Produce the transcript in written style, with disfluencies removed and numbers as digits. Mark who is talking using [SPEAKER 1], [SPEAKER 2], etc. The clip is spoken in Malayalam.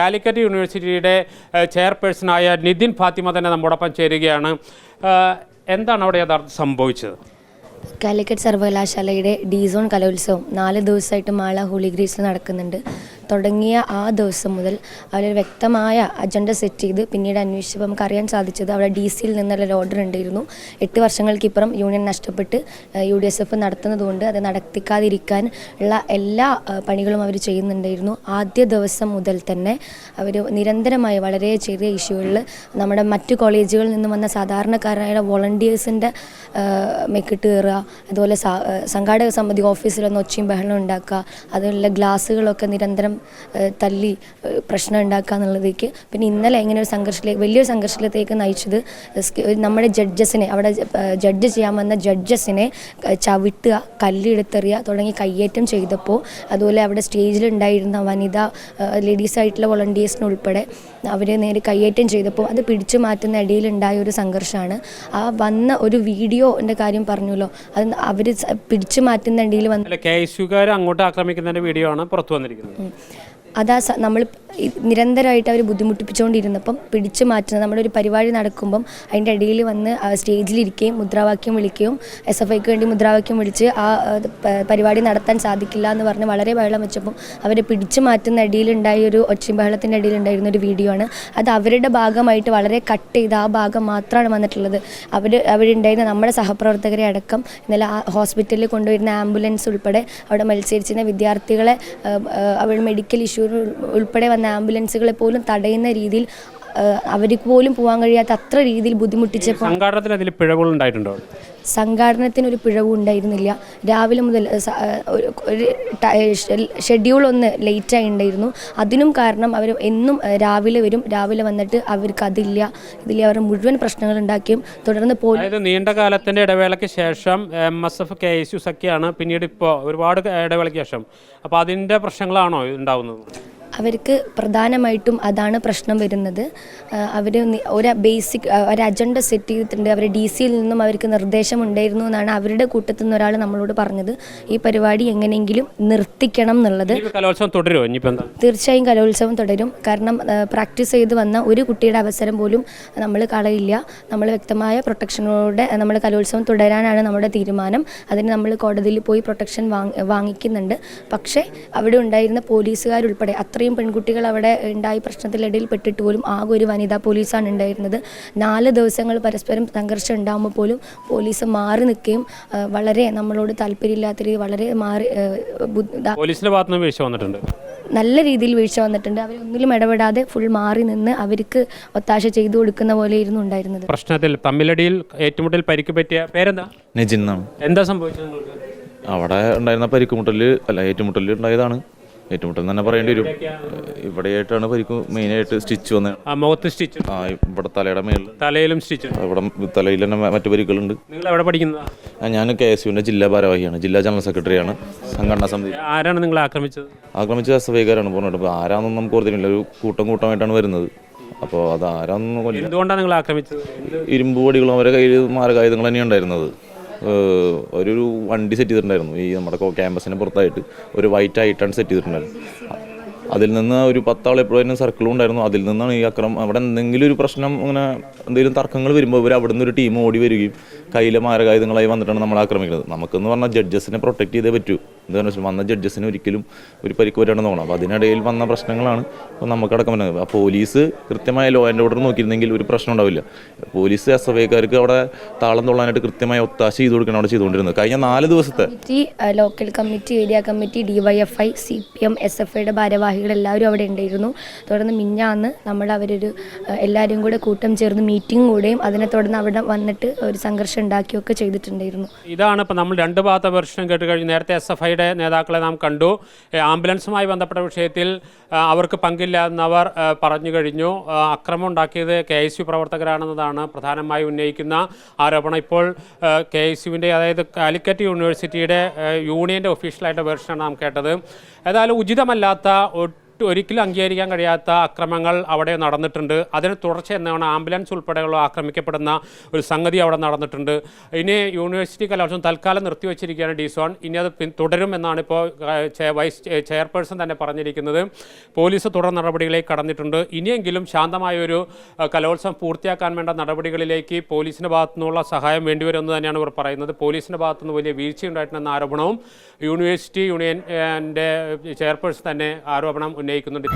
[SPEAKER 1] കാലിക്കറ്റ് യൂണിവേഴ്സിറ്റിയുടെ ചെയർപേഴ്സണായ നിതിൻ ഫാത്തിമ തന്നെ നമ്മോടൊപ്പം ചേരുകയാണ്. എന്താണ് അവിടെ യഥാർത്ഥം സംഭവിച്ചത്?
[SPEAKER 2] കാലിക്കറ്റ് സർവകലാശാലയുടെ ഡി-സോൺ കലോത്സവം 4 ദിവസമായിട്ട് മാള ഹോളി ഗ്രേസിൽ നടക്കുന്നുണ്ട്. തുടങ്ങിയ ആ ദിവസം മുതൽ അവർ വ്യക്തമായ അജണ്ട സെറ്റ് ചെയ്ത് പിന്നീട് അന്വേഷിച്ചപ്പോൾ നമുക്ക് അറിയാൻ സാധിച്ചത് അവിടെ DC-യിൽ നിന്നുള്ള ഓർഡർ ഉണ്ടായിരുന്നു. 8 വർഷങ്ങൾക്കിപ്പുറം യൂണിയൻ നഷ്ടപ്പെട്ട് UDSF നടത്തുന്നതുകൊണ്ട് അത് നടത്തിക്കാതിരിക്കാൻ ഉള്ള എല്ലാ പണികളും അവർ ചെയ്യുന്നുണ്ടായിരുന്നു. ആദ്യ ദിവസം മുതൽ തന്നെ അവർ നിരന്തരമായി വളരെ ചെറിയ ഇഷ്യൂകളിൽ നമ്മുടെ മറ്റു കോളേജുകളിൽ നിന്ന് വന്ന സാധാരണക്കാരായ വോളണ്ടിയേഴ്സിൻ്റെ മെക്കിട്ട് കയറുക, അതുപോലെ സംഘാടക സമിതി ഓഫീസിലൊന്ന് ഒച്ചയും ബഹളം ഉണ്ടാക്കുക, അതുപോലെ ഗ്ലാസ്സുകളൊക്കെ നിരന്തരം തല്ലി പ്രശ്നം ഉണ്ടാക്കുക എന്നുള്ളതേക്ക് പിന്നെ ഇന്നലെ ഇങ്ങനെ ഒരു സംഘർഷത്തിലേക്ക് വലിയൊരു സംഘർഷത്തിലേക്ക് നയിച്ചത് നമ്മുടെ ജഡ്ജസിനെ അവിടെ ജഡ്ജ് ചെയ്യാൻ വന്ന ജഡ്ജസിനെ ചവിട്ടുക, കല്ലെടുത്തെറിയുക തുടങ്ങി കയ്യേറ്റം ചെയ്തപ്പോൾ അതുപോലെ അവിടെ സ്റ്റേജിലുണ്ടായിരുന്ന വനിതാ ലേഡീസായിട്ടുള്ള വോളണ്ടിയേഴ്സിനുൾപ്പെടെ അവർ നേരെ കയ്യേറ്റം ചെയ്തപ്പോൾ അത് പിടിച്ചു മാറ്റുന്ന ഇടയിലുണ്ടായ ഒരു സംഘർഷമാണ്. ആ വന്ന ഒരു വീഡിയോൻ്റെ കാര്യം പറഞ്ഞല്ലോ, അത് അവർ പിടിച്ചു മാറ്റുന്ന ഇടയിൽ വന്ന
[SPEAKER 1] KSUകാർ അങ്ങോട്ട് ആക്രമിക്കുന്നതിൻ്റെ വീഡിയോ ആണ് പുറത്തു വന്നിരിക്കുന്നത്.
[SPEAKER 2] അതാ നമ്മൾ നിരന്തരമായിട്ട് അവർ ബുദ്ധിമുട്ടിപ്പിച്ചുകൊണ്ടിരുന്നപ്പം പിടിച്ചു മാറ്റുന്നത്. നമ്മുടെ ഒരു പരിപാടി നടക്കുമ്പം അതിൻ്റെ ഇടയിൽ വന്ന് സ്റ്റേജിലിരിക്കുകയും മുദ്രാവാക്യം വിളിക്കുകയും SFIക്ക് വേണ്ടി മുദ്രാവാക്യം വിളിച്ച് ആ പരിപാടി നടത്താൻ സാധിക്കില്ല എന്ന് പറഞ്ഞ് വളരെ ബഹളം വെച്ചപ്പം അവരെ പിടിച്ചു മാറ്റുന്ന ഇടയിലുണ്ടായ ഒരു ഒച്ചയും ബഹളത്തിൻ്റെ ഇടയിലുണ്ടായിരുന്ന ഒരു വീഡിയോ ആണ്. അത് അവരുടെ ഭാഗമായിട്ട് വളരെ കട്ട് ചെയ്ത് ആ ഭാഗം മാത്രമാണ് വന്നിട്ടുള്ളത്. അവരുണ്ടായിരുന്ന നമ്മുടെ സഹപ്രവർത്തകരെ അടക്കം ഇന്നലെ ഹോസ്പിറ്റലിൽ കൊണ്ടുവരുന്ന ആംബുലൻസ് ഉൾപ്പെടെ അവിടെ മത്സരിച്ചിരുന്ന വിദ്യാർത്ഥികളെ അവിടെ മെഡിക്കൽ ഇഷ്യൂ ഉൾപ്പെടെ വന്ന ആംബുലൻസുകളെ പോലും തടയുന്ന രീതിയിൽ അവർക്ക് പോലും പോകാൻ കഴിയാത്ത അത്ര രീതിയിൽ ബുദ്ധിമുട്ടിച്ചപ്പോൾ
[SPEAKER 1] സംഘാടനത്തിന് അതിൽ പിഴവുകളുണ്ടായിട്ടുണ്ടോ?
[SPEAKER 2] സംഘാടനത്തിന് ഒരു പിഴവും ഉണ്ടായിരുന്നില്ല. രാവിലെ മുതൽ ഒരു ഷെഡ്യൂൾ ഒന്ന് ലേറ്റായി ഉണ്ടായിരുന്നു. അതിനും കാരണം അവർ എന്നും രാവിലെ വരും, രാവിലെ വന്നിട്ട് അവർക്ക് ഇതില്ല അവർ മുഴുവൻ പ്രശ്നങ്ങൾ ഉണ്ടാക്കിയും തുടർന്ന്
[SPEAKER 1] പോലും നീണ്ട കാലത്തിൻ്റെ ഇടവേളയ്ക്ക് ശേഷം MSF KSU സഖ്യമാണ് പിന്നീട് ഇപ്പോൾ ഒരുപാട് ഇടവേളയ്ക്ക് ശേഷം. അപ്പോൾ അതിൻ്റെ പ്രശ്നങ്ങളാണോ ഉണ്ടാവുന്നത്?
[SPEAKER 2] അവർക്ക് പ്രധാനമായിട്ടും അതാണ് പ്രശ്നം വരുന്നത്. അവർ ഒരു ബേസിക് ഒരു അജണ്ട സെറ്റ് ചെയ്തിട്ടുണ്ട്. അവർ DC-യിൽ നിന്നും അവർക്ക് നിർദ്ദേശമുണ്ടായിരുന്നു എന്നാണ് അവരുടെ കൂട്ടത്തിൽ നിന്ന് ഒരാൾ നമ്മളോട് പറഞ്ഞത്. ഈ പരിപാടി എങ്ങനെയെങ്കിലും നിർത്തിക്കണം എന്നുള്ളത്.
[SPEAKER 1] കലോത്സവം തുടരുമോ?
[SPEAKER 2] തീർച്ചയായും കലോത്സവം തുടരും. കാരണം പ്രാക്ടീസ് ചെയ്ത് വന്ന ഒരു കുട്ടിയുടെ അവസരം പോലും നമ്മൾ കളയില്ല. നമ്മൾ വ്യക്തമായ പ്രൊട്ടക്ഷനോടെ നമ്മൾ കലോത്സവം തുടരാനാണ് നമ്മുടെ തീരുമാനം. അതിന് നമ്മൾ കോടതിയിൽ പോയി പ്രൊട്ടക്ഷൻ വാങ്ങിക്കുന്നുണ്ട്. പക്ഷേ അവിടെ ഉണ്ടായിരുന്ന പോലീസുകാരുൾപ്പെടെ അത്രയും പെൺകുട്ടികൾ അവിടെ ഉണ്ടായി പ്രശ്നത്തിനിടയിൽ പെട്ടിട്ട് പോലും ആകെ ഒരു വനിതാ പോലീസാണ് ഉണ്ടായിരുന്നത്. 4 ദിവസങ്ങൾ പരസ്പരം സംഘർഷം ഉണ്ടാകുമ്പോൾ പോലും പോലീസ് മാറി നിൽക്കുകയും വളരെ നമ്മളോട് താല്പര്യമില്ലാത്ത രീതി വളരെ നല്ല രീതിയിൽ വീഴ്ച വന്നിട്ടുണ്ട്. അവരൊന്നിലും ഇടപെടാതെ ഫുൾ മാറി നിന്ന് അവർക്ക് ഒത്താശ ചെയ്തു കൊടുക്കുന്ന പോലെയായിരുന്നു ഉണ്ടായിരുന്നത്.
[SPEAKER 1] പ്രശ്നത്തിൽ തമ്മിലടിയിൽ ഏറ്റുമുട്ടൽ പരിക്ക് പറ്റിയ പേരെന്താ?
[SPEAKER 3] എന്താ സംഭവിച്ചത്? അവിടെ ഉണ്ടായിരുന്ന ഏറ്റുമുട്ടൽ ഉണ്ടായതാണ്. ഏറ്റുമുട്ടൽ തന്നെ പറയേണ്ടി വരും. ഇവിടെയായിട്ടാണ് പരിക്ക് മെയിനായിട്ട് സ്റ്റിച്ച് വന്നത്.
[SPEAKER 1] മുഖത്ത് സ്റ്റിച്ച്,
[SPEAKER 3] ഇവിടെ തലയുടെ മേളിൽ,
[SPEAKER 1] തലയിലും സ്റ്റിച്ച്,
[SPEAKER 3] ഇവിടെ തലയിൽ തന്നെ മറ്റു പരിക്കുകളുണ്ട്.
[SPEAKER 1] നിങ്ങൾ എവിടെ പഠിക്കുന്നത്?
[SPEAKER 3] ഞാൻ KSUവിൻ്റെ ജില്ലാ ഭാരവാഹിയാണ്, ജില്ലാ ജനറൽ സെക്രട്ടറിയാണ്, സംഘടനാ സമിതി.
[SPEAKER 1] ആരാണ് നിങ്ങളെ ആക്രമിച്ചത്?
[SPEAKER 3] SFIക്കാരാണ് പറഞ്ഞിട്ട്. ആരാന്നൊന്നും നമുക്ക് ഓർത്തിട്ടില്ല. ഒരു കൂട്ടമായിട്ടാണ് വരുന്നത്. അപ്പോൾ അത് ആരാന്നൊന്നും കൊല്ലില്ല.
[SPEAKER 1] എന്തുകൊണ്ടാണ് നിങ്ങൾ ആക്രമിച്ചത്?
[SPEAKER 3] ഇരുമ്പ് വടികളും അവരുടെ കയ്യിൽ മാരകായുധങ്ങൾ തന്നെയാണ് ഉണ്ടായിരുന്നത്. ഒരു വണ്ടി സെറ്റ് ചെയ്തിട്ടുണ്ടായിരുന്നു. ഈ നമ്മുടെ ക്യാമ്പസിന് പുറത്തായിട്ട് ഒരു വൈറ്റ് ആയിട്ടാണ് സെറ്റ് ചെയ്തിട്ടുണ്ടായിരുന്നു. അതിൽ നിന്ന് ഒരു 10 ആൾ എപ്പോഴും സർക്കിളും ഉണ്ടായിരുന്നു. അതിൽ നിന്നാണ് ഈ അവിടെ എന്തെങ്കിലും ഒരു പ്രശ്നം അങ്ങനെ എന്തെങ്കിലും തർക്കങ്ങൾ വരുമ്പോൾ ഇവർ അവിടെ നിന്ന് ഒരു ടീം ഓടി വരികയും കയ്യിലെ മാരകായുധങ്ങളായി വന്നിട്ടാണ് നമ്മൾ ആക്രമിക്കുന്നത്. നമുക്കെന്ന് പറഞ്ഞാൽ ജഡ്ജസിനെ പ്രൊട്ടക്ട് ചെയ്തേ പറ്റൂ. എന്താണെന്ന് വെച്ചാൽ വന്ന ജഡ്ജസിന് ഒരിക്കലും ഒരു പരിക്ക് വരാണെന്ന് തോന്നണം. അപ്പോൾ അതിനിടയിൽ വന്ന പ്രശ്നങ്ങളാണ് നമുക്കടക്കം വരുന്നത്. ആ പോലീസ് കൃത്യമായ ലോ ആൻഡ് ഓർഡർ നോക്കിയിരുന്നെങ്കിൽ ഒരു പ്രശ്നം ഉണ്ടാവില്ല. പോലീസ് SFIക്കാർക്ക് അവിടെ താളം തൊള്ളാനായിട്ട് കൃത്യമായ ഒത്താശ ചെയ്ത് കൊടുക്കണം അവിടെ ചെയ്തുകൊണ്ടിരുന്നത്. കഴിഞ്ഞ 4 ദിവസത്തെ
[SPEAKER 2] local committee, area committee, DYFI, CPM, SFIയുടെ ഭാരവാഹികളെല്ലാവരും അവിടെ ഉണ്ടായിരുന്നു. തുടർന്ന് മിഞ്ഞാന്ന് അവരൊരു എല്ലാവരും കൂടെ കൂട്ടം ചേർന്ന് മീറ്റിംഗ് കൂടെയും അതിനെ തുടർന്ന് അവിടെ വന്നിട്ട് ഒരു സംഘർഷം ഉണ്ടാക്കിയൊക്കെ ചെയ്തിട്ടുണ്ടായിരുന്നു.
[SPEAKER 1] ഇതാണ് ഇപ്പോൾ നമ്മൾ 2 ഭാഗത്തെ വെർഷൻ കേട്ട് കഴിഞ്ഞു. നേരത്തെ SFIയുടെ നേതാക്കളെ നാം കണ്ടു. ആംബുലൻസുമായി ബന്ധപ്പെട്ട വിഷയത്തിൽ അവർക്ക് പങ്കില്ല എന്നവർ പറഞ്ഞു കഴിഞ്ഞു. അക്രമം ഉണ്ടാക്കിയത് KSU പ്രവർത്തകരാണെന്നതാണ് പ്രധാനമായി ഉന്നയിക്കുന്ന ആരോപണം. ഇപ്പോൾ KSUവിൻ്റെ അതായത് കാലിക്കറ്റ് യൂണിവേഴ്സിറ്റിയുടെ യൂണിയൻ്റെ ഒഫീഷ്യലായിട്ട് വെർഷനാണ് നാം കേട്ടത്. ഏതായാലും ഉചിതമല്ലാത്ത ഒരിക്കലും അംഗീകരിക്കാൻ കഴിയാത്ത അക്രമങ്ങൾ അവിടെ നടന്നിട്ടുണ്ട്. അതിന് തുടർച്ച എന്നാണ് ആംബുലൻസ് ഉൾപ്പെടെയുള്ള ആക്രമിക്കപ്പെടുന്ന ഒരു സംഗതി അവിടെ നടന്നിട്ടുണ്ട്. ഇനി യൂണിവേഴ്സിറ്റി കലോത്സവം തൽക്കാലം നിർത്തിവെച്ചിരിക്കുകയാണ് ഡിസോൺ. ഇനി അത് തുടരും എന്നാണ് ഇപ്പോൾ വൈസ് ചെയർപേഴ്സൺ തന്നെ പറഞ്ഞിരിക്കുന്നത്. പോലീസ് തുടർ നടപടികളിലേക്ക് കടന്നിട്ടുണ്ട്. ഇനിയെങ്കിലും ശാന്തമായൊരു കലോത്സവം പൂർത്തിയാക്കാൻ വേണ്ട നടപടികളിലേക്ക് പോലീസിൻ്റെ ഭാഗത്തു നിന്നുള്ള സഹായം വേണ്ടിവരുമെന്ന് തന്നെയാണ് ഇവർ പറയുന്നത്. പോലീസിൻ്റെ ഭാഗത്തുനിന്ന് വലിയ വീഴ്ചയുണ്ടായിട്ടുണ്ടെന്ന ആരോപണവും യൂണിവേഴ്സിറ്റി യൂണിയൻ്റെ ചെയർപേഴ്സൺ തന്നെ ആരോപണം ഉന്നയിക്കുന്നുണ്ട്.